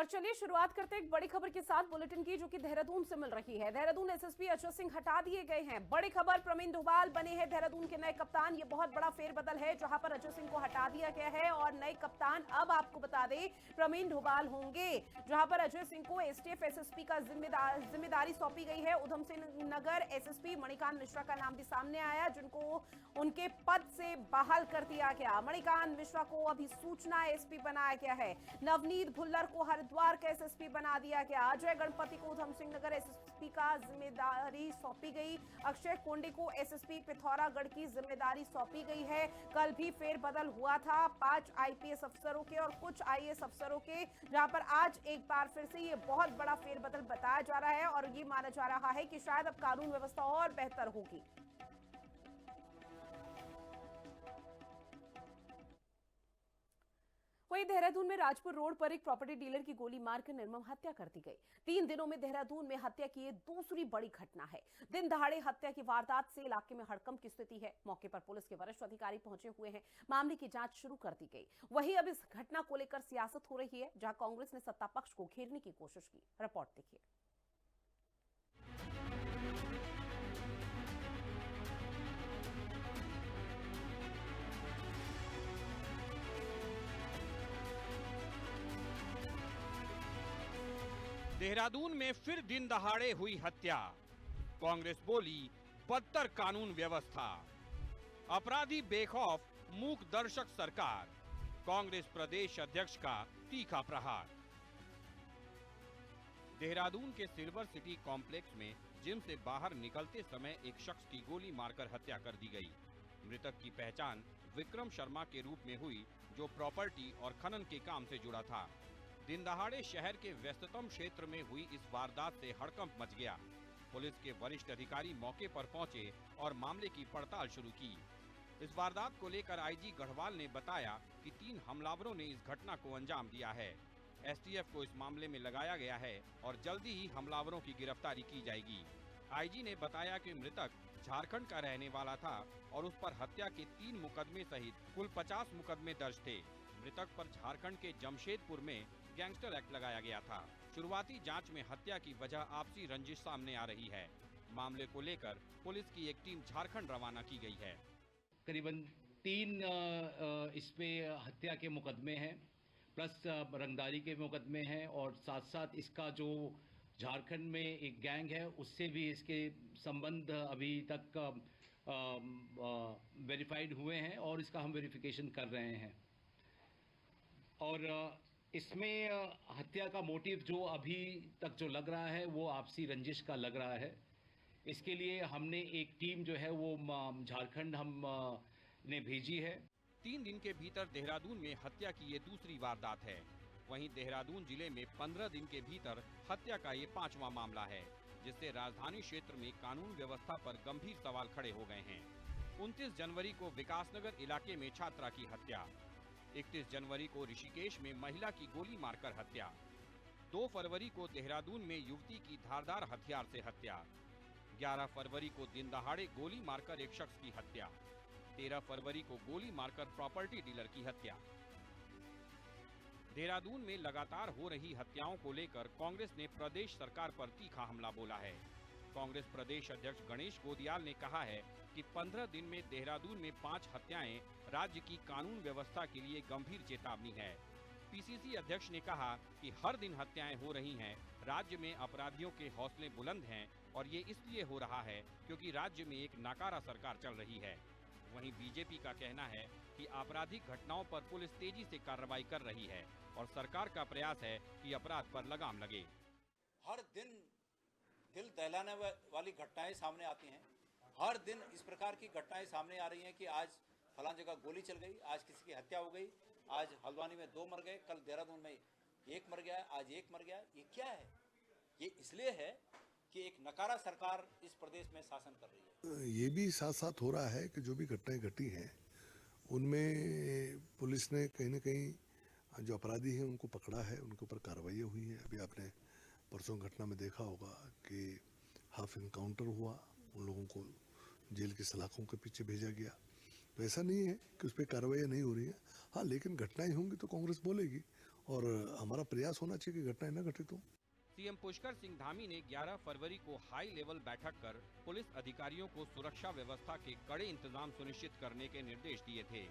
और चलिए शुरुआत करते हैं एक बड़ी खबर के साथ बुलेटिन की, जो कि देहरादून से मिल रही है। देहरादून एसएसपी अजय सिंह हटा दिए गए हैं। बड़ी खबर, प्रवीण डोभाल बने हैं देहरादून के नए कप्तान। ये बहुत बड़ा फेरबदल है, जहां पर अजय सिंह को हटा दिया गया है और नए कप्तान अब आपको बता दें प्रवीण डोभाल होंगे। जहां पर अजय सिंह को एसटीएफ एसएसपी का जिम्मेदारी सौंपी गई है। उधम सिंह नगर एसएसपी मणिकांत मिश्रा का नाम भी सामने आया, जिनको उनके पद से बहाल कर दिया गया। मणिकांत मिश्रा को अभी सूचना एसपी बनाया गया है। नवनीत भुल्लर को हरिद्वार का एसएसपी बना दिया गया। अजय गणपति को उधम सिंह नगर एसएसपी का जिम्मेदारी सौंपी गई। अक्षय कोंडे को एसएसपी पिथौरागढ़ की जिम्मेदारी सौंपी गई है। कल भी फेरबदल हुआ था 5 आईपीएस अफसरों के और कुछ आईएएस अफसरों के, जहां पर आज एक बार फिर से ये बहुत बड़ा फेरबदल बताया जा रहा है और ये माना जा रहा है कि शायद अब कानून व्यवस्था और बेहतर होगी। वहीं देहरादून में राजपुर रोड पर एक प्रॉपर्टी डीलर की गोली मारकर निर्मम हत्या कर दी गई। 3 दिनों में देहरादून में हत्या की ये दूसरी बड़ी घटना है। दिन दहाड़े हत्या की वारदात से इलाके में हड़कंप की स्थिति है। मौके पर पुलिस के वरिष्ठ अधिकारी पहुंचे हुए हैं। मामले की जांच शुरू कर दी गई। वहीं अब इस घटना को लेकर सियासत हो रही है, जहां कांग्रेस ने सत्ता पक्ष को घेरने की कोशिश की। रिपोर्ट देखिए। देहरादून में फिर दिन दहाड़े हुई हत्या। कांग्रेस बोली बदतर कानून व्यवस्था। अपराधी बेखौफ, मूक दर्शक सरकार। कांग्रेस प्रदेश अध्यक्ष का तीखा प्रहार। देहरादून के सिल्वर सिटी कॉम्प्लेक्स में जिम से बाहर निकलते समय एक शख्स की गोली मारकर हत्या कर दी गई। मृतक की पहचान विक्रम शर्मा के रूप में हुई, जो प्रॉपर्टी और खनन के काम से जुड़ा था। दिन दहाड़े शहर के व्यस्ततम क्षेत्र में हुई इस वारदात से हड़कंप मच गया। पुलिस के वरिष्ठ अधिकारी मौके पर पहुंचे और मामले की पड़ताल शुरू की। इस वारदात को लेकर आईजी गढ़वाल ने बताया कि 3 हमलावरों ने इस घटना को अंजाम दिया है। एसटीएफ को इस मामले में लगाया गया है और जल्दी ही हमलावरों की गिरफ्तारी की जाएगी। आईजी ने बताया कि मृतक झारखंड का रहने वाला था और उस पर हत्या के 3 मुकदमे सहित कुल 50 मुकदमे दर्ज थे। मृतक पर झारखंड के जमशेदपुर में गैंगस्टर एक्ट लगाया गया था। शुरुआती जांच में हत्या की वजह आपसी रंजिश सामने आ रही है। मामले को लेकर पुलिस की एक टीम झारखंड रवाना की गई है। करीबन 3 इस पे हत्या के मुकदमे हैं, प्लस रंगदारी के मुकदमे हैं और साथ साथ इसका जो झारखंड में एक गैंग है उससे भी इसके संबंध अभी तक वेरीफाइड हुए हैं और इसका हम वेरिफिकेशन कर रहे हैं। और इसमें हत्या का मोटिव जो अभी तक जो लग रहा है वो आपसी रंजिश का लग रहा है। इसके लिए हमने एक टीम जो है वो झारखंड ने भेजी है। 3 दिन के भीतर देहरादून में हत्या की ये दूसरी वारदात है। वहीं देहरादून जिले में 15 दिन के भीतर हत्या का ये 5वां मामला है, जिससे राजधानी क्षेत्र में कानून व्यवस्था पर गंभीर सवाल खड़े हो गए हैं। 29 जनवरी को विकासनगर इलाके में छात्रा की हत्या। 31 जनवरी को ऋषिकेश में महिला की गोली मारकर हत्या। 2 फरवरी को देहरादून में युवती की धारदार हथियार से हत्या। 11 फरवरी को दिन दहाड़े गोली मारकर एक शख्स की हत्या। 13 फरवरी को गोली मारकर प्रॉपर्टी डीलर की हत्या। देहरादून में लगातार हो रही हत्याओं को लेकर कांग्रेस ने प्रदेश सरकार पर तीखा हमला बोला है। कांग्रेस प्रदेश अध्यक्ष गणेश गोदियाल ने कहा है कि 15 दिन में देहरादून में 5 हत्याएं राज्य की कानून व्यवस्था के लिए गंभीर चेतावनी है। पीसीसी अध्यक्ष ने कहा कि हर दिन हत्याएं हो रही हैं। राज्य में अपराधियों के हौसले बुलंद हैं और ये इसलिए हो रहा है क्योंकि राज्य में एक नाकारा सरकार चल रही है। वहीं बीजेपी का कहना है कि आपराधिक घटनाओं पर पुलिस तेजी से कार्रवाई कर रही है और सरकार का प्रयास है कि अपराध पर लगाम लगे। हर दिन दिल दहलाने वाली घटनाएं सामने आती हैं। हर दिन इस प्रकार की घटनाएं सामने आ रही हैं कि आज फलां जगह गोली चल गई, आज किसी की हत्या हो गई, आज हल्द्वानी में 2 मर गए, कल देहरादून में 1 मर गया, आज 1 मर गया। ये क्या है? ये इसलिए है कि एक नकारा सरकार इस प्रदेश में शासन कर रही है। ये भी साथ साथ हो रहा है कि जो भी घटनाएं घटी हैं उनमें पुलिस ने कहीं ना कहीं जो अपराधी हैं उनको पकड़ा है, उनके ऊपर कार्रवाई हुई है। अभी आपने परसों घटना में देखा होगा कि हाफ इनकाउंटर हुआ, उन लोगों को जेल की सलाखों के पीछे भेजा गया। तो ऐसा नहीं है कि उस पर कार्रवाई नहीं हो रही है। हाँ, लेकिन घटनाएं होंगी तो कांग्रेस बोलेगी और हमारा प्रयास होना चाहिए कि घटनाएं न घटित हो। सीएम पुष्कर सिंह धामी ने 11 फरवरी को हाई लेवल बैठक कर पुलिस अधिकारियों को सुरक्षा व्यवस्था के कड़े इंतजाम सुनिश्चित करने के निर्देश दिए थे,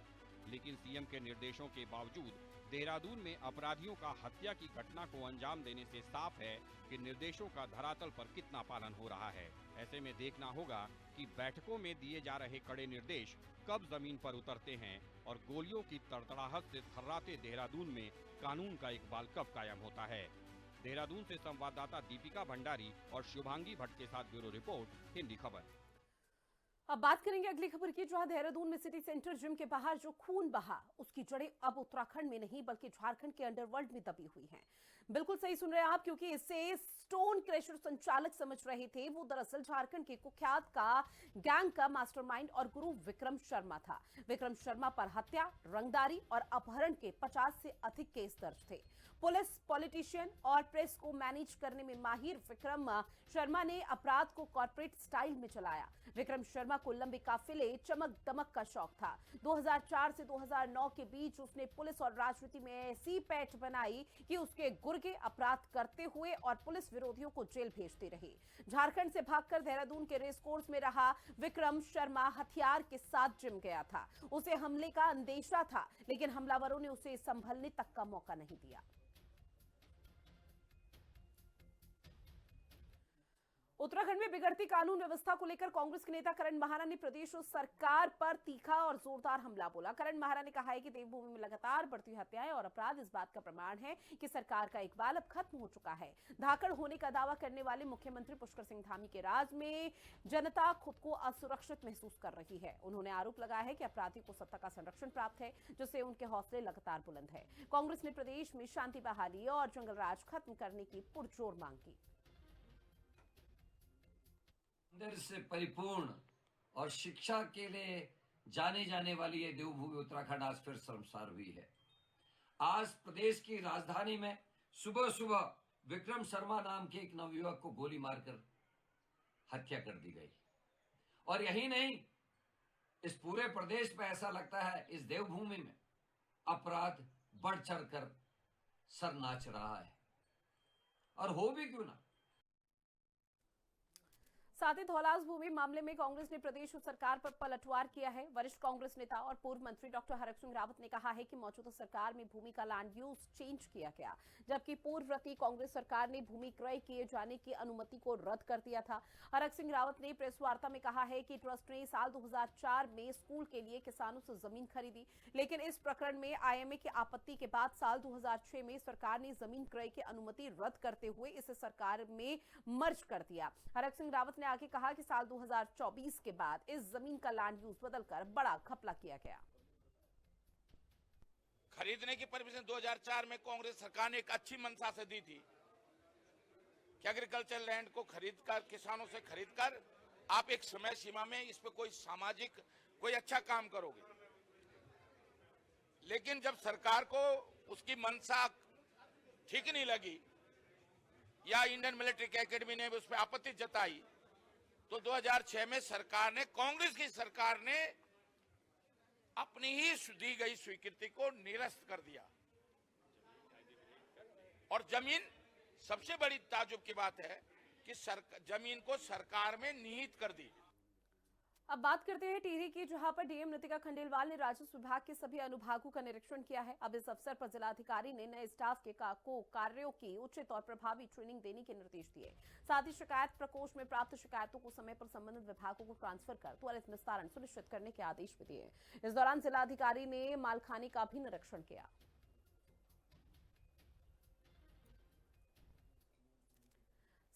लेकिन सीएम के निर्देशों के बावजूद देहरादून में अपराधियों का हत्या की घटना को अंजाम देने से साफ है कि निर्देशों का धरातल पर कितना पालन हो रहा है। ऐसे में देखना होगा कि बैठकों में दिए जा रहे कड़े निर्देश कब जमीन पर उतरते हैं और गोलियों की तड़तड़ाहट से थर्राते देहरादून में कानून का इकबाल कब कायम होता है। देहरादून से संवाददाता दीपिका भंडारी और शुभांगी भट्ट के साथ ब्यूरो रिपोर्ट, हिंदी खबर। अब बात करेंगे अगली खबर की, जहां देहरादून में सिटी सेंटर जिम के बाहर जो खून बहा उसकी जड़ें अब उत्तराखंड में नहीं बल्कि झारखंड के अंडरवर्ल्ड में दबी हुई हैं। बिल्कुल सही सुन रहे हैं आप, क्योंकि इसे स्टोन क्रशर संचालक समझ रहे थे। वो दरअसल झारखंड के कुख्यात का गैंग का मास्टरमाइंड और गुरु विक्रम शर्मा था। विक्रम शर्मा पर हत्या, रंगदारी और अपहरण के 50 से अधिक केस दर्ज थे। पुलिस, पॉलिटिशियन और प्रेस को मैनेज करने में माहिर विक्रम शर्मा ने अपराध को कॉर्पोरेट स्टाइल में चलाया। विक्रम शर्मा को लंबे काफिले, चमक दमक का शौक था। 2004 से 2009 के बीच उसने पुलिस और राजनीति में ऐसी पैठ बनाई कि उसके गुर्गे अपराध करते हुए और पुलिस विरोधियों को जेल भेजते रहे। झारखंड से भागकर देहरादून के रेस कोर्स में रहा विक्रम शर्मा हथियार के साथ जिम गया था। उसे हमले का अंदेशा था, लेकिन हमलावरों ने उसे संभलने तक का मौका नहीं दिया। उत्तराखंड में बिगड़ती कानून व्यवस्था को लेकर कांग्रेस के नेता करण महाना ने प्रदेश सरकार पर तीखा और जोरदार हमला बोला। करण महाना ने कहा है कि देवभूमि में लगातार बढ़ती हत्याएं और अपराध इस बात का प्रमाण है कि सरकार का इकबाल अब खत्म हो चुका है। धाकड़ होने का दावा करने वाले मुख्यमंत्री पुष्कर सिंह धामी के राज में जनता खुद को असुरक्षित महसूस कर रही है। उन्होंने आरोप लगाया है कि अपराधियों को सत्ता का संरक्षण प्राप्त है, जिससे उनके हौसले लगातार बुलंद है। कांग्रेस ने प्रदेश में शांति बहाली और जंगल राज खत्म करने की पुरजोर मांग की। अंदर से परिपूर्ण और शिक्षा के लिए जाने जाने वाली ये देवभूमि उत्तराखंड आज फिर शर्मसार हुई है। आज प्रदेश की राजधानी में सुबह सुबह विक्रम शर्मा नाम के एक नवयुवक को गोली मारकर हत्या कर दी गई। और यही नहीं, इस पूरे प्रदेश में ऐसा लगता है इस देवभूमि में अपराध बढ़ चढ़कर सर नाच रहा है, और हो भी क्यों ना। साथ ही धौलास भूमि मामले में कांग्रेस ने प्रदेश सरकार पर पलटवार किया है। वरिष्ठ कांग्रेस नेता और पूर्व मंत्री डॉक्टर हरक सिंह रावत ने कहा है कि मौजूदा सरकार में भूमि का लैंड यूज चेंज किया गया, जबकि पूर्ववर्ती कांग्रेस सरकार ने भूमि क्रय किए जाने की अनुमति को रद्द कर दिया था। हरक सिंह रावत ने प्रेस वार्ता में कहा है कि ट्रस्ट ने साल 2004 में स्कूल के लिए किसानों से जमीन खरीदी, लेकिन इस प्रकरण में आईएमए की आपत्ति के बाद साल 2006 में सरकार ने जमीन क्रय की अनुमति रद्द करते हुए इसे सरकार में मर्ज कर दिया। हरक सिंह रावत ने आगे कहा कि साल 2024 के बाद इस जमीन का लैंड यूज बदलकर बड़ा घपला किया गया। खरीदने की परमिशन 2004 में कांग्रेस सरकार ने एक अच्छी मंशा से दी थी कि एग्रीकल्चर लैंड को खरीदकर, किसानों से खरीदकर आप एक समय सीमा में इस पे कोई सामाजिक कोई अच्छा काम करोगे। लेकिन जब सरकार को उसकी मंशा ठीक नहीं लगी या इंडियन मिलिट्री एकेडमी ने उस पर आपत्ति जताई, तो 2006 में सरकार ने, कांग्रेस की सरकार ने अपनी ही दी गई स्वीकृति को निरस्त कर दिया। और जमीन, सबसे बड़ी ताजुब की बात है कि जमीन को सरकार में निहित कर दी। अब बात करते हैं टिहरी की, जहां पर डीएम नितिका खंडेलवाल ने राजस्व विभाग के सभी अनुभागों का निरीक्षण किया है। अब इस अवसर पर जिलाधिकारी ने नए स्टाफ को कार्यों की उचित और प्रभावी ट्रेनिंग देने के निर्देश दिए। साथ ही शिकायत प्रकोष्ठ में प्राप्त शिकायतों को समय पर संबंधित विभागों को ट्रांसफर कर त्वरित निस्तारण सुनिश्चित करने के आदेश भी दिए। इस दौरान जिलाधिकारी ने मालखाने का भी निरीक्षण किया।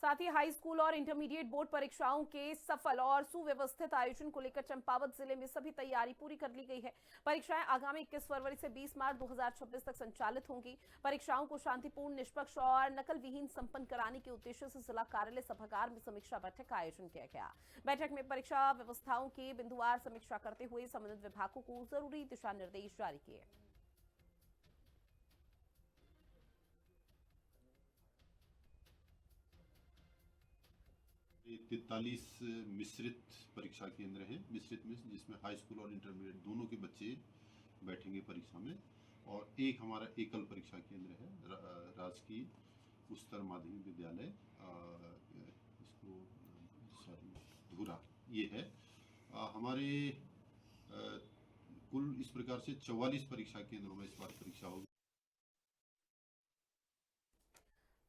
साथ ही हाई स्कूल और इंटरमीडिएट बोर्ड परीक्षाओं के सफल और सुव्यवस्थित आयोजन को लेकर चंपावत जिले में सभी तैयारी पूरी कर ली गई है। परीक्षाएं आगामी 21 फरवरी से 20 मार्च 2026 तक संचालित होंगी। परीक्षाओं को शांतिपूर्ण, निष्पक्ष और नकल विहीन संपन्न कराने के उद्देश्य से जिला कार्यालय सभागार में समीक्षा बैठक का आयोजन किया गया। बैठक में परीक्षा व्यवस्थाओं की बिंदुवार समीक्षा करते हुए संबंधित विभागों को जरूरी दिशा निर्देश जारी किए। 43 मिश्रित परीक्षा केंद्र हैं, मिश्रित में जिसमें हाई स्कूल और इंटरमीडिएट दोनों के बच्चे बैठेंगे परीक्षा में। और एक हमारा एकल परीक्षा केंद्र है राजकीय उच्चतर माध्यमिक विद्यालय इसको धूरा, ये है। हमारे कुल इस प्रकार से 44 परीक्षा केंद्रों में इस बार परीक्षा होगी।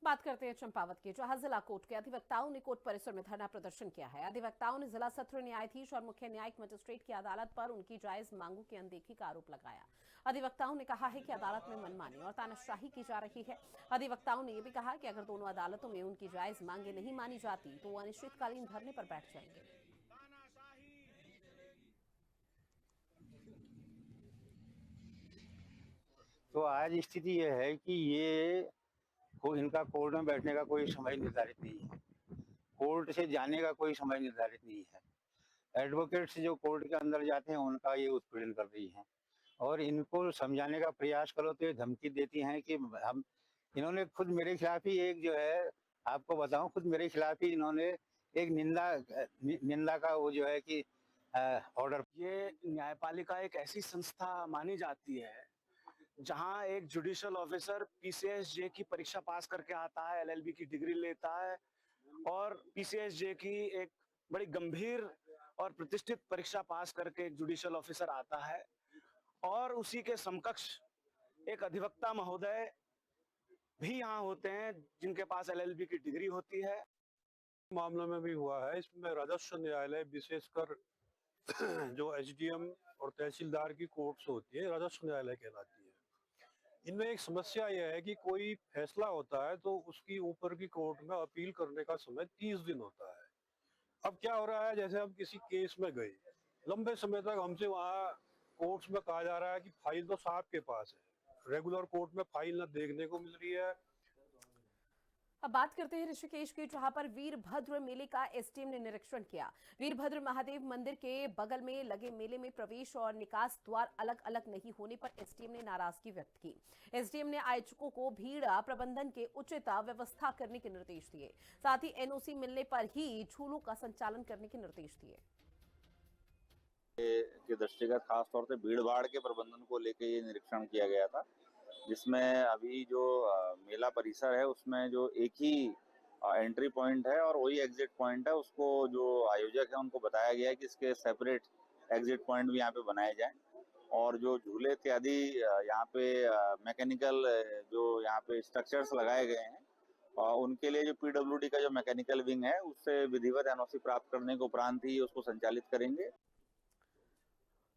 बात करते हैं चंपावत की, जहां जिला कोर्ट के अधिवक्ताओं ने कोर्ट परिसर में धरना प्रदर्शन किया है। अधिवक्ताओं ने जिला सत्र न्यायाधीश और मुख्य न्यायिक मजिस्ट्रेट की अदालत पर उनकी जायज मांगों की अनदेखी का आरोप लगाया। अधिवक्ताओं ने कहा है कि अदालत में मनमानी और तानाशाही की जा रही है। अधिवक्ताओं ने यह भी कहा कि अगर दोनों अदालतों में उनकी जायज मांगे नहीं मानी जाती तो वो अनिश्चितकालीन धरने पर बैठ जाएंगे। तो आज स्थिति यह है कि इनका कोर्ट में बैठने का कोई समय निर्धारित नहीं है, कोर्ट से जाने का कोई समय निर्धारित नहीं है। एडवोकेट्स जो कोर्ट के अंदर जाते हैं उनका ये उत्पीड़न कर रही हैं और इनको समझाने का प्रयास करो तो ये धमकी देती हैं कि इन्होंने खुद मेरे खिलाफ ही एक जो है, आपको बताऊं, खुद मेरे खिलाफ ही इन्होंने एक निंदा का वो जो है कि ऑर्डर। ये न्यायपालिका एक ऐसी संस्था मानी जाती है जहां एक जुडिशियल ऑफिसर पीसीएसजे की परीक्षा पास करके आता है, एलएलबी की डिग्री लेता है और पीसीएसजे की एक बड़ी गंभीर और प्रतिष्ठित परीक्षा पास करके एक जुडिशियल ऑफिसर आता है और उसी के समकक्ष एक अधिवक्ता महोदय भी यहाँ होते हैं जिनके पास एलएलबी की डिग्री होती है। मामले में भी हुआ है, इसमें राजस्व न्यायालय विशेषकर जो एसडीएम और तहसीलदार की कोर्ट्स होती है राजस्व न्यायालय कहलाती है। इनमें एक समस्या यह है कि कोई फैसला होता है तो उसकी ऊपर की कोर्ट में अपील करने का समय 30 दिन होता है। अब क्या हो रहा है, जैसे हम किसी केस में गए, लंबे समय तक हमसे वहाँ कोर्ट्स में कहा जा रहा है कि फाइल तो साहब के पास है, रेगुलर कोर्ट में फाइल न देखने को मिल रही है। अब बात करते हैं ऋषिकेश की, जहां पर वीरभद्र मेले का एसडीएम ने निरीक्षण किया। वीरभद्र महादेव मंदिर के बगल में लगे मेले में प्रवेश और निकास द्वार अलग अलग नहीं होने पर एसडीएम ने नाराजगी व्यक्त की। एसडीएम ने आयोजकों को भीड़ प्रबंधन के उचित व्यवस्था करने के निर्देश दिए, साथ ही एनओसी मिलने पर ही झूलों का संचालन करने के निर्देश दिए। के दृष्टिगत खास तौर से भीड़ भाड़ के प्रबंधन को लेकर ये निरीक्षण किया गया था, जिसमें अभी जो मेला परिसर है उसमें जो एक ही एंट्री पॉइंट है और वही एग्जिट पॉइंट है, उसको जो आयोजक है उनको बताया गया है कि इसके सेपरेट एग्जिट पॉइंट भी यहाँ पे बनाए जाएं और जो झूले इत्यादि यहाँ पे मैकेनिकल जो यहाँ पे स्ट्रक्चर्स लगाए गए हैं उनके लिए जो पीडब्ल्यूडी का जो मैकेनिकल विंग है उससे विधिवत एनओसी प्राप्त करने के उपरांत ही उसको संचालित करेंगे।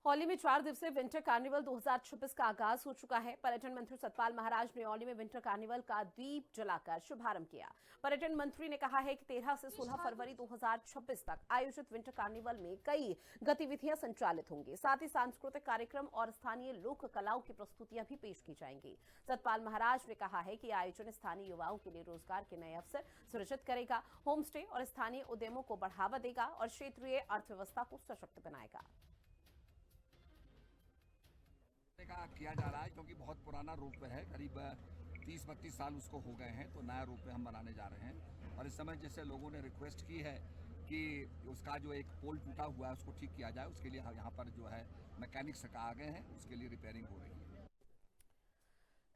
औली में 4 दिवसीय विंटर कार्निवल 2026 का आगाज हो चुका है। पर्यटन मंत्री सतपाल महाराज ने औली में विंटर कार्निवल का दीप जलाकर शुभारंभ किया। पर्यटन मंत्री ने कहा है कि 13 से 16 फरवरी 2026 तक आयोजित विंटर कार्निवल में कई गतिविधियां संचालित होंगी, साथ ही सांस्कृतिक कार्यक्रम और स्थानीय लोक कलाओं की प्रस्तुतियां भी पेश की जाएंगी। सतपाल महाराज ने कहा है कि आयोजन स्थानीय युवाओं के लिए रोजगार के नए अवसर सृजित करेगा, होम स्टे और स्थानीय उद्यमों को बढ़ावा देगा और क्षेत्रीय अर्थव्यवस्था को सशक्त बनाएगा। का किया जा रहा है क्योंकि बहुत पुराना रूप है, करीब 30-32 साल उसको हो गए हैं, तो नया रूप में हम बनाने जा रहे हैं। और इस समय जैसे लोगों ने रिक्वेस्ट की है कि उसका जो एक पोल टूटा हुआ है उसको ठीक किया जाए, उसके लिए यहाँ पर जो है मैकेनिक्स आ गए हैं, उसके लिए रिपेयरिंग हो रही है।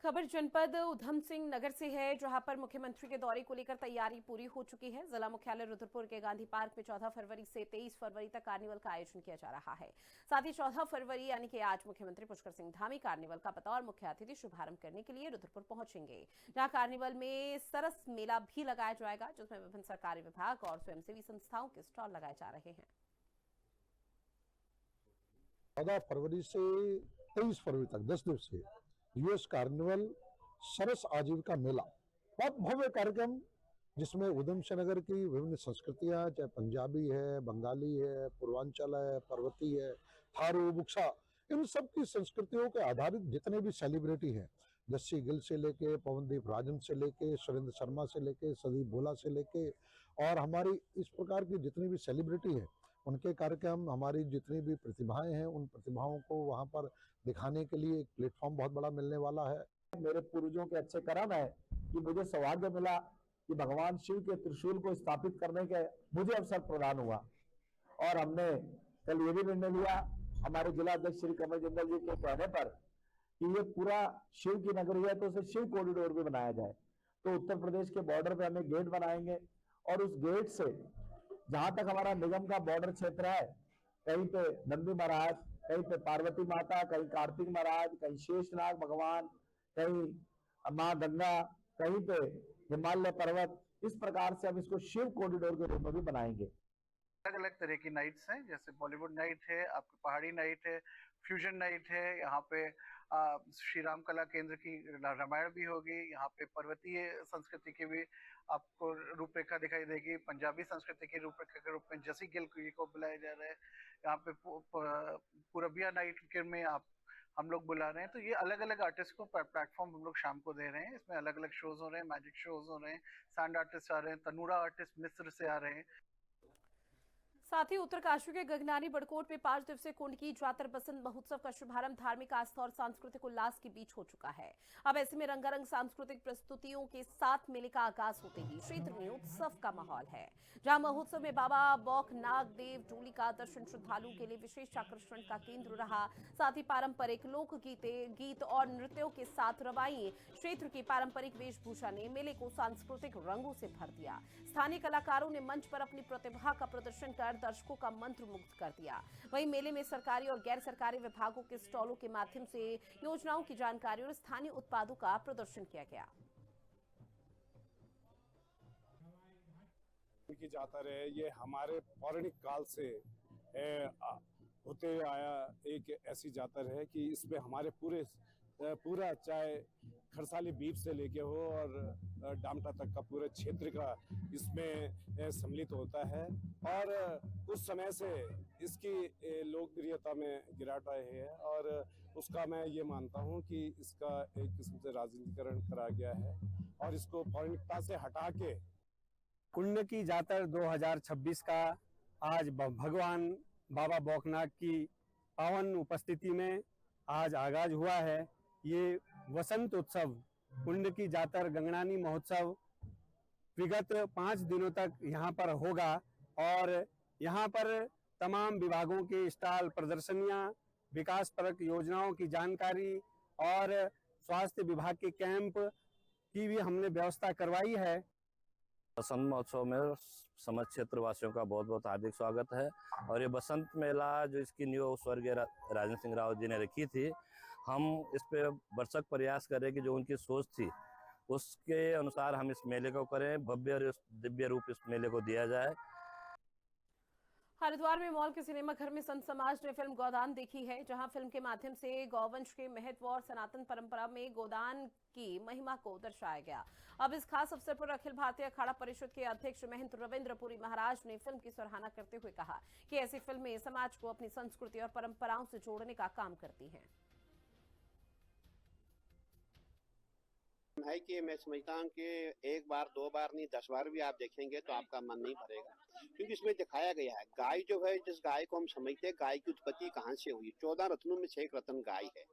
खबर जनपद उधम सिंह नगर से है, जहां पर मुख्यमंत्री के दौरे को लेकर तैयारी पूरी हो चुकी है। जिला मुख्यालय रुद्रपुर के गांधी पार्क में 14 फरवरी से 23 फरवरी तक कार्निवल का आयोजन किया जा रहा है। साथ ही 14 फरवरी यानी कि आज मुख्यमंत्री पुष्कर सिंह धामी कार्निवल का बतौर मुख्य अतिथि शुभारंभ करने के लिए रुद्रपुर पहुंचेंगे, जहां कार्निवल में सरस मेला भी लगाया जाएगा, जिसमें विभिन्न सरकारी विभाग और स्वयंसेवी संस्थाओं के स्टॉल लगाए जा रहे हैं। 14 फरवरी से 23 फरवरी तक 10 दिवसीय यूएस कार्निवल सरस आजीविका मेला, बहुत भव्य कार्यक्रम, जिसमें उधम सिंह नगर की विभिन्न संस्कृतियां, चाहे पंजाबी है, बंगाली है, पूर्वांचल है, पर्वती है, थारू, बुक्सा, इन सब की संस्कृतियों के आधारित जितने भी सेलिब्रिटी हैं, जस्सी गिल से लेके पवनदीप राजन से लेके सुरेंद्र शर्मा से लेके सदीप भोला से लेके और हमारी इस प्रकार की जितनी भी सेलिब्रिटी हैं, उनके कार्यक्रम, हमारी जितनी भी प्रतिभाएं हैं, उन प्रतिभाओं को वहां पर दिखाने के लिए एक प्लेटफॉर्म बहुत बड़ा मिलने वाला है। मेरे पूर्वजों के अच्छे कर्म है कि मुझे सौभाग्य मिला कि भगवान शिव के त्रिशूल को स्थापित करने के मुझे अवसर प्रदान हुआ और हमने कल ये भी निर्णय लिया हमारे जिला अध्यक्ष श्री कमल जिंदल जी के कहने पर कि ये पूरा शिव की नगरी है तो उसे शिव कॉरिडोर भी बनाया जाए। तो उत्तर प्रदेश के बॉर्डर पे हमें गेट बनाएंगे और उस गेट से जहां तक हमारा निगम का बॉर्डर क्षेत्र है, कहीं पे नंदी महाराज, कहीं पे पार्वती माता, कहीं कार्तिक महाराज, कहीं शेषनाग भगवान, कहीं माँ गंगा, कहीं पे हिमालय पर्वत, इस प्रकार से हम इसको शिव कॉरिडोर के रूप में भी बनाएंगे। अलग अलग तरह की नाइट्स हैं, जैसे बॉलीवुड नाइट है, आपकी पहाड़ी नाइट है, फ्यूजन नाइट है, यहाँ पे श्री राम कला केंद्र की रामायण भी होगी, यहाँ पे पर्वतीय संस्कृति की भी आपको रूपरेखा दिखाई देगी, पंजाबी संस्कृति की रूपरेखा के रूप में जसी गिल को बुलाया जा रहा है, यहाँ पे पूरबिया नाइट में हम लोग बुला रहे हैं। तो ये अलग अलग आर्टिस्ट को प्लेटफॉर्म हम लोग शाम को दे रहे हैं। इसमें अलग अलग शोज हो रहे हैं, मैजिक शोज हो रहे हैं, सैंड आर्टिस्ट आ रहे हैं, तनूरा आर्टिस्ट मिस्र से आ रहे हैं। साथ ही उत्तरकाशी के गगनानी बड़कोट में 5 दिवसीय कुंडकी जातर बसंत महोत्सव का शुभारंभ धार्मिक आस्था और सांस्कृतिक उल्लास के बीच हो चुका है। अब ऐसे में रंगारंग सांस्कृतिक प्रस्तुतियों के साथ मेले का आगाज होते ही क्षेत्र में उत्सव का माहौल है, जहां महोत्सव में बाबा बौखनाग देव डोली का दर्शन श्रद्धालुओं के लिए विशेष आकर्षण का केंद्र रहा। साथ ही पारंपरिक लोक गीत और नृत्यों के साथ रवाई क्षेत्र की पारंपरिक वेशभूषा ने मेले को सांस्कृतिक रंगों से भर दिया। स्थानीय कलाकारों ने मंच पर अपनी प्रतिभा का प्रदर्शन कर दर्शकों का मंत्र मुग्ध कर दिया। वहीं मेले में सरकारी और गैर सरकारी विभागों के स्टॉलों के माध्यम से योजनाओं की जानकारी और स्थानीय उत्पादों का प्रदर्शन किया गया। की जातर है, ये हमारे पौराणिक काल से होते हुए आया एक ऐसी जातर है कि इसमें हमारे पूरा चाहे खरसाली बीच से लेके हो और डामटा तक का पूरे क्षेत्र का इसमें सम्मिलित होता है और उस समय से इसकी लोकप्रियता में गिरावट आई है और उसका मैं ये मानता हूँ कि इसका एक किस्म से राजनीतिकरण करा गया है और इसको पौराणिकता से हटा के कुंडकी जातर 2026 का आज भगवान बाबा बौखनाग की पावन उपस्थिति में आज आगाज हुआ है। ये वसंत उत्सव कुंडकी जातर गंगनानी महोत्सव विगत 5 दिनों तक यहाँ पर होगा और यहाँ पर तमाम विभागों के स्टॉल, प्रदर्शनियाँ, विकासपरक योजनाओं की जानकारी और स्वास्थ्य विभाग के कैंप की भी हमने व्यवस्था करवाई है। बसंत महोत्सव में समस्त क्षेत्र वासियों का बहुत बहुत हार्दिक स्वागत है और ये बसंत मेला जो इसकी न्यू स्वर्गीय राजेंद्र सिंह रावत जी ने रखी थी, हम इस पे भरसक प्रयास करें कि जो उनकी सोच थी उसके अनुसार हम इस मेले को करें, भव्य और दिव्य रूप इस मेले को दिया जाए। हरिद्वार में मॉल के सिनेमा घर में संत समाज ने फिल्म गोदान देखी है, जहां फिल्म के माध्यम से गौवंश के महत्व और सनातन परंपरा में गोदान की महिमा को दर्शाया गया। अब इस खास अवसर पर अखिल भारतीय अखाड़ा परिषद के अध्यक्ष महंत रविंद्रपुरी महाराज ने फिल्म की सराहना करते हुए कहा कि ऐसी फिल्में समाज को अपनी संस्कृति और परंपराओं से जोड़ने का काम करती हैं। है कि मैं समझता हूँ कि एक बार, 2 बार नहीं, 10 बार भी आप देखेंगे तो आपका मन नहीं भरेगा, क्योंकि इसमें दिखाया गया है गाय जो है, जिस गाय को हम समझते हैं गाय की उत्पत्ति कहाँ से हुई। 14 रत्नों में से एक रत्न गाय है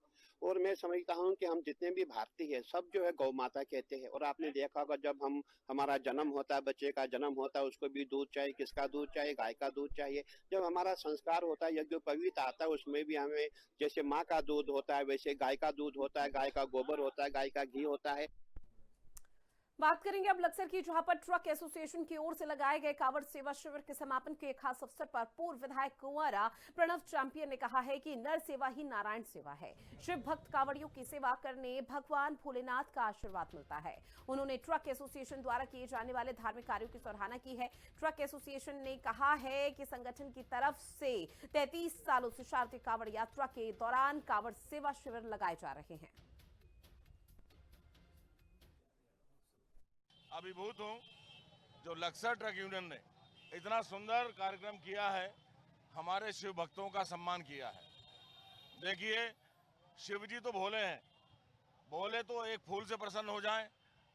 और मैं समझता हूँ कि हम जितने भी भारतीय हैं सब जो है गौ माता कहते हैं। और आपने देखा होगा जब हमारा जन्म होता है, बच्चे का जन्म होता है, उसको भी दूध चाहिए। किसका दूध चाहिए? गाय का दूध चाहिए। जब हमारा संस्कार होता है, यज्ञोपवीत आता है, उसमें भी हमें जैसे माँ का दूध होता है वैसे गाय का दूध होता है, गाय का गोबर होता है, गाय का घी होता है। बात करेंगे अब लक्सर की, जहां पर ट्रक एसोसिएशन की ओर से लगाए गए कांवड़ सेवा शिविर के समापन के खास अवसर पर पूर्व विधायक कुंवरा प्रणव चैंपियन ने कहा है कि नर सेवा ही नारायण सेवा है। शिव भक्त कांवड़ियों की सेवा करने भगवान भोलेनाथ का आशीर्वाद मिलता है। उन्होंने ट्रक एसोसिएशन द्वारा किए जाने वाले धार्मिक कार्यों की सराहना की है। ट्रक एसोसिएशन ने कहा है कि संगठन की तरफ से 33 सालों से शारदीय कांवड़ यात्रा के दौरान कांवड़ सेवा शिविर लगाए जा रहे हैं। अभिभूत हूँ जो लक्सर ट्रक यूनियन ने इतना सुंदर कार्यक्रम किया है, हमारे शिव भक्तों का सम्मान किया है। देखिए, शिव जी तो भोले हैं, भोले तो एक फूल से प्रसन्न हो जाएं,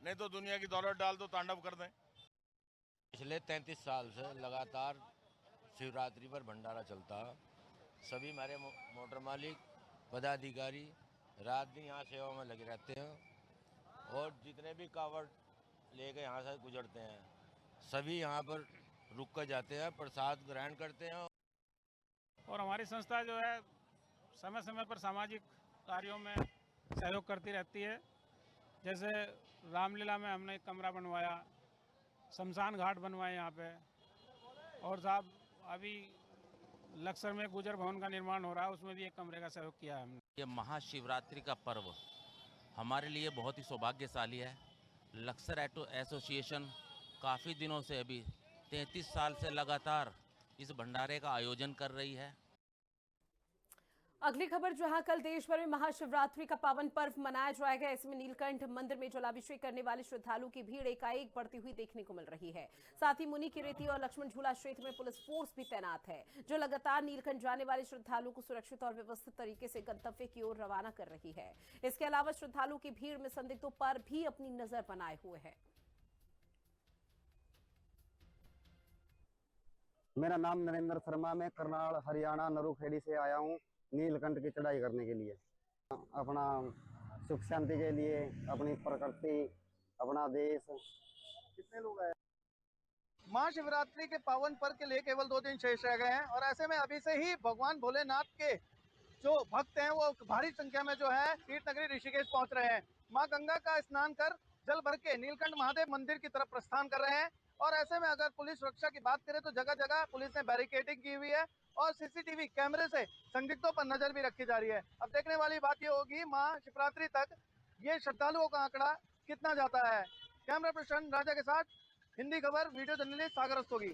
नहीं तो दुनिया की दौलत डाल दो, तांडव कर दें। पिछले 33 साल से लगातार शिवरात्रि पर भंडारा चलता है। सभी हमारे मोटर मालिक, पदाधिकारी रात दिन यहाँ सेवा में लगे रहते हैं और जितने भी कांवड़ लेके यहाँ से गुजरते हैं सभी यहाँ पर रुक कर जाते हैं, प्रसाद ग्रहण करते हैं। और हमारी संस्था जो है समय समय पर सामाजिक कार्यों में सहयोग करती रहती है। जैसे रामलीला में हमने एक कमरा बनवाया, शमशान घाट बनवाए यहाँ पे, और साहब अभी लक्सर में गुजर भवन का निर्माण हो रहा है, उसमें भी एक कमरे का सहयोग किया है हमने। ये महाशिवरात्रि का पर्व हमारे लिए बहुत ही सौभाग्यशाली है। लक्सर एसोसिएशन काफ़ी दिनों से, अभी 33 साल से लगातार इस भंडारे का आयोजन कर रही है। अगली खबर, जहां कल देश भर में महाशिवरात्रि का पावन पर्व मनाया जाएगा, ऐसे में नीलकंठ मंदिर में जलाभिषेक करने वाले श्रद्धालुओं की भीड़ एकाएक बढ़ती हुई देखने को मिल रही है। साथ ही मुनि किरेती और लक्ष्मण झूला क्षेत्र में पुलिस फोर्स भी तैनात है, जो लगातार नीलकंठ जाने वाले श्रद्धालुओं को सुरक्षित और व्यवस्थित तरीके से गंतव्य की ओर रवाना कर रही है। इसके अलावा श्रद्धालुओं की भीड़ में संदिग्धों पर भी अपनी नजर बनाए हुए है। मेरा नाम नरेंद्र शर्मा, मैं करनाल हरियाणा नरूखेड़ी से आया हूँ नीलकंठ की चढ़ाई करने के लिए, अपना सुख शांति के लिए, अपनी प्रकृति, अपना देश। कितने लोग आए? महाशिवरात्रि के पावन पर्व के लिए केवल 2 दिन शेष रह गए हैं और ऐसे में अभी से ही भगवान भोलेनाथ के जो भक्त हैं वो भारी संख्या में जो है तीर्थ नगरी ऋषिकेश पहुंच रहे हैं। मां गंगा का स्नान कर जल भर के नीलकंठ महादेव मंदिर की तरफ प्रस्थान कर रहे हैं। और ऐसे में अगर पुलिस सुरक्षा की बात करें तो जगह जगह पुलिस ने बैरिकेडिंग की हुई है और सीसीटीवी कैमरे से संदिग्धों पर नजर भी रखी जा रही है। अब देखने वाली बात ये होगी महाशिवरात्रि तक ये श्रद्धालुओं का आंकड़ा कितना जाता है। कैमरा पर्सन राजा के साथ हिंदी खबर, वीडियो जर्नलिस्ट सागर रस्तोगी।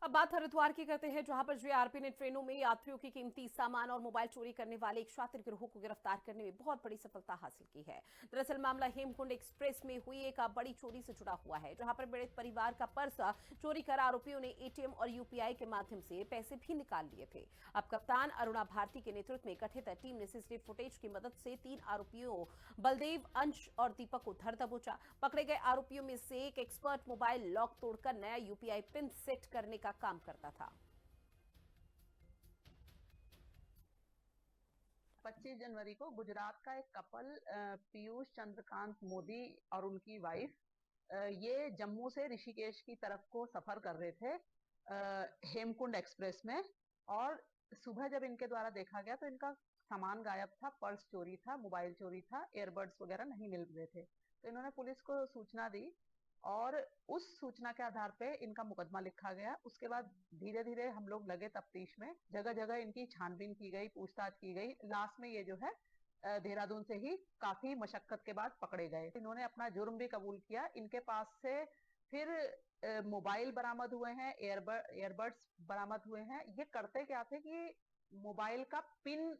अब बात हरिद्वार की करते हैं, जहां पर जीआरपी ने ट्रेनों में यात्रियों की कीमती सामान और मोबाइल चोरी करने वाले एक शातिर गिरोह को गिरफ्तार करने में बहुत बड़ी सफलता हासिल की है। दरअसल मामला हेमकुंड एक्सप्रेस में हुई एक बड़ी चोरी से जुड़ा हुआ है, जहां पर पीड़ित परिवार का पर्स चोरी कर आरोपियों ने एटीएम और यूपीआई के माध्यम से पैसे भी निकाल लिए थे। अब कप्तान अरुणा भारती के नेतृत्व में गठित टीम ने सीसीटीवी फुटेज की मदद से 3 आरोपियों बलदेव, अंश और दीपक को धर दबोचा। पकड़े गए आरोपियों में से एक एक्सपर्ट मोबाइल लॉक तोड़कर नया यूपीआई पिन सेट करने का काम करता था। 25 जनवरी को गुजरात का एक कपल पीयूष चंद्रकांत मोदी और उनकी वाइफ ये जम्मू से ऋषिकेश की तरफ को सफर कर रहे थे हेमकुंड एक्सप्रेस में, और सुबह जब इनके द्वारा देखा गया तो इनका सामान गायब था, पर्स चोरी था, मोबाइल चोरी था, एयरबड्स वगैरह नहीं मिल रहे थे। तो इन्होंने पुलिस को सूचना दी और उस सूचना के आधार पे इनका मुकदमा लिखा गया। उसके बाद धीरे धीरे हम लोग लगे तफ्तीश में, जगह जगह इनकी छानबीन की गई, पूछताछ की गई। लास्ट में ये जो है देहरादून से ही काफी मशक्कत के बाद पकड़े गए। इन्होंने अपना जुर्म भी कबूल किया। इनके पास से फिर मोबाइल बरामद हुए हैं, एयरबड्स बरामद हुए हैं। ये करते क्या थे कि मोबाइल का पिन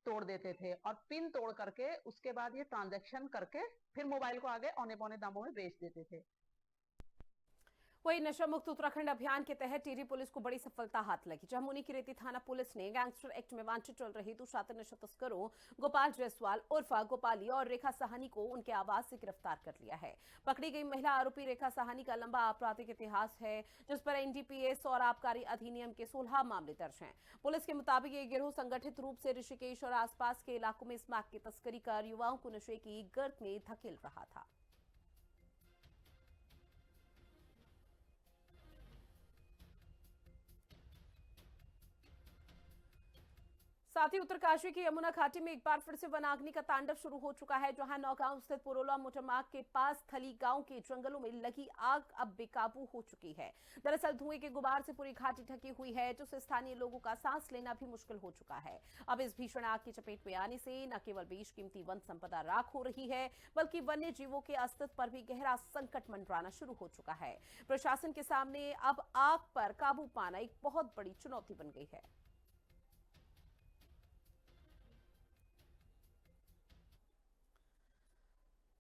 तोड़ देते थे और पिन तोड़ करके उसके बाद ये ट्रांजैक्शन करके फिर मोबाइल को आगे औने पौने दामों में बेच देते थे। वही नशा मुक्त उत्तराखंड अभियान के तहत टिहरी पुलिस को बड़ी सफलता हाथ लगी, जहां मुनि किरेती थाना पुलिस ने गैंगस्टर एक्ट में वांछित चल रहे 2 शातिर नशा तस्करों गोपाल जायसवाल उर्फा गोपाली और रेखा साहनी को उनके आवास से गिरफ्तार कर लिया है। पकड़ी गई महिला आरोपी रेखा साहनी का लंबा आपराधिक इतिहास है, जिस पर एनडीपीएस और आबकारी अधिनियम के 16 मामले दर्ज हैं। पुलिस के मुताबिक ये गिरोह संगठित रूप से ऋषिकेश और आसपास के इलाकों में स्मैक की तस्करी कर युवाओं को नशे की गर्त में धकेल रहा था। साथ ही उत्तरकाशी की यमुना घाटी में एक बार फिर से वनाग्नि का तांडव शुरू हो चुका है, जहां नौगांव स्थित पुरोला मोटरमार्ग के पास थली गांव के जंगलों में लगी आग अब बेकाबू हो चुकी है। दरअसल धुएं के गुबार से पूरी घाटी ढकी हुई है, जिससे स्थानीय लोगों का सांस लेना भी मुश्किल हो चुका है। अब इस भीषण आग की चपेट में आने से न केवल बेशकीमती वन संपदा राख हो रही है, बल्कि वन्य जीवों के अस्तित्व पर भी गहरा संकट मंडराना शुरू हो चुका है। प्रशासन के सामने अब आग पर काबू पाना एक बहुत बड़ी चुनौती बन गई है।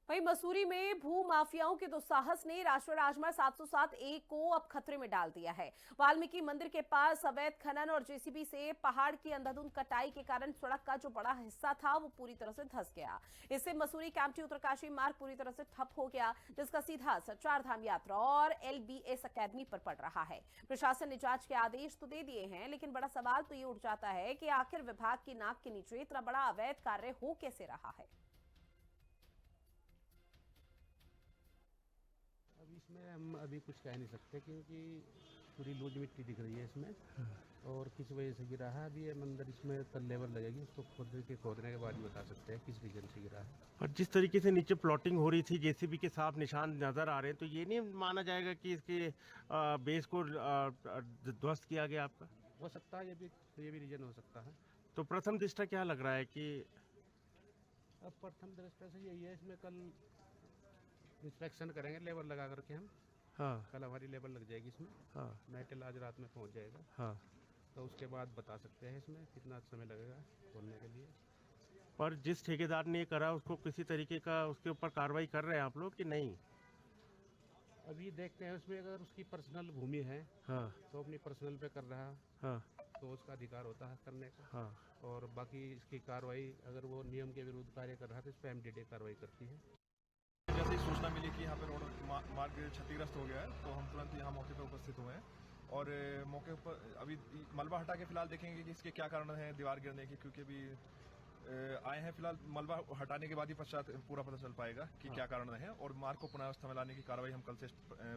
वहीं मसूरी में भू माफियाओं के दुस्साहस ने राष्ट्रीय राजमार्ग 707A को अब खतरे में डाल दिया है। वाल्मीकि मंदिर के पास अवैध खनन और जेसीबी से पहाड़ की अंधाधुंध कटाई के कारण सड़क का जो बड़ा हिस्सा था वो पूरी तरह से धंस गया। इससे मसूरी कैंपटी उत्तरकाशी मार्ग पूरी तरह से ठप हो गया, जिसका सीधा असर चारधाम यात्रा और LBS अकेडमी पर पड़ रहा है। प्रशासन ने जांच के आदेश तो दे दिए हैं, लेकिन बड़ा सवाल तो ये उठ जाता है कि आखिर विभाग की नाक के नीचे इतना बड़ा अवैध कार्य हो कैसे रहा है। इसमें हम अभी कुछ कह नहीं सकते, क्योंकि पूरी लूज मिट्टी दिख रही है इसमें, और किस वजह से गिरा है अभी ये मंदिर, इसमें कल लेबर लगेगी, उसको खोदने के बाद ही बता सकते हैं किस रीजन से गिरा है। और जिस तरीके से नीचे प्लॉटिंग हो रही थी, जेसीबी के साफ निशान नज़र आ रहे हैं, तो ये नहीं माना जाएगा कि इसके बेस को ध्वस्त किया गया आपका? हो सकता है, ये भी रीजन हो सकता है। तो प्रथम दृष्टया क्या लग रहा है कि अब प्रथम दृष्टया से यही है, इसमें कल इंस्पेक्शन करेंगे लेबर लगा करके हम। हाँ, कल हमारी लेबर लग जाएगी इसमें। हाँ, मेटल आज रात में पहुंच जाएगा। हाँ, तो उसके बाद बता सकते हैं इसमें कितना समय लगेगा खोलने के लिए। पर जिस ठेकेदार ने ये करा उसको किसी तरीके का उसके ऊपर कार्रवाई कर रहे हैं आप लोग कि नहीं? अभी देखते हैं, उसमें अगर उसकी पर्सनल भूमि है हाँ, तो अपनी पर्सनल पे कर रहा है, हाँ, तो उसका अधिकार होता है करने का। हाँ, और बाकी इसकी कार्रवाई अगर वो नियम के विरुद्ध कार्य कर रहा है तो इस पर एमडीडी कार्रवाई करती है। जैसे ही सूचना मिली कि यहाँ पे रोड मार्ग क्षतिग्रस्त हो गया है, तो हम तुरंत यहाँ मौके पर उपस्थित हुए हैं और मौके पर अभी मलबा हटा के फिलहाल देखेंगे कि इसके क्या कारण हैं दीवार गिरने के, क्योंकि अभी आए हैं फिलहाल मलबा हटाने के बाद ही पश्चात पूरा पता चल पाएगा कि क्या कारण है, और मार्ग को पुनर्वस्था में लाने की कार्रवाई हम कल से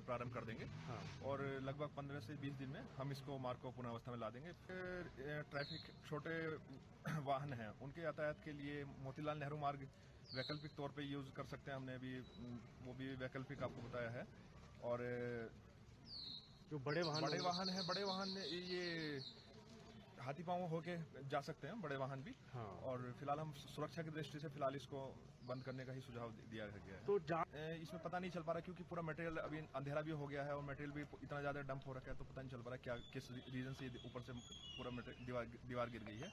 प्रारंभ कर देंगे और लगभग 15 से 20 दिन में हम इसको मार्ग को पुनर्वस्था में ला देंगे। ट्रैफिक छोटे वाहन हैं उनके यातायात के लिए मोतीलाल नेहरू मार्ग वैकल्पिक तौर पे यूज़ कर सकते हैं, हमने अभी वो भी वैकल्पिक आपको बताया है। और जो बड़े वाहन हैं, बड़े वाहन ये हाथी पांव होके जा सकते हैं बड़े वाहन भी। हाँ। और फिलहाल हम सुरक्षा की दृष्टि से फिलहाल इसको बंद करने का ही सुझाव दिया गया है। तो इसमें पता नहीं चल पा रहा क्योंकि पूरा मटेरियल अभी अंधेरा भी हो गया है और मटेरियल भी इतना ज़्यादा डंप हो रखा है, तो पता नहीं चल पा रहा क्या किस रीजन से ऊपर से पूरा दीवार गिर गई है।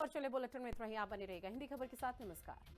और चले बुलेटिन में इतना ही, आप बने रहेगा हिंदी खबर के साथ। नमस्कार।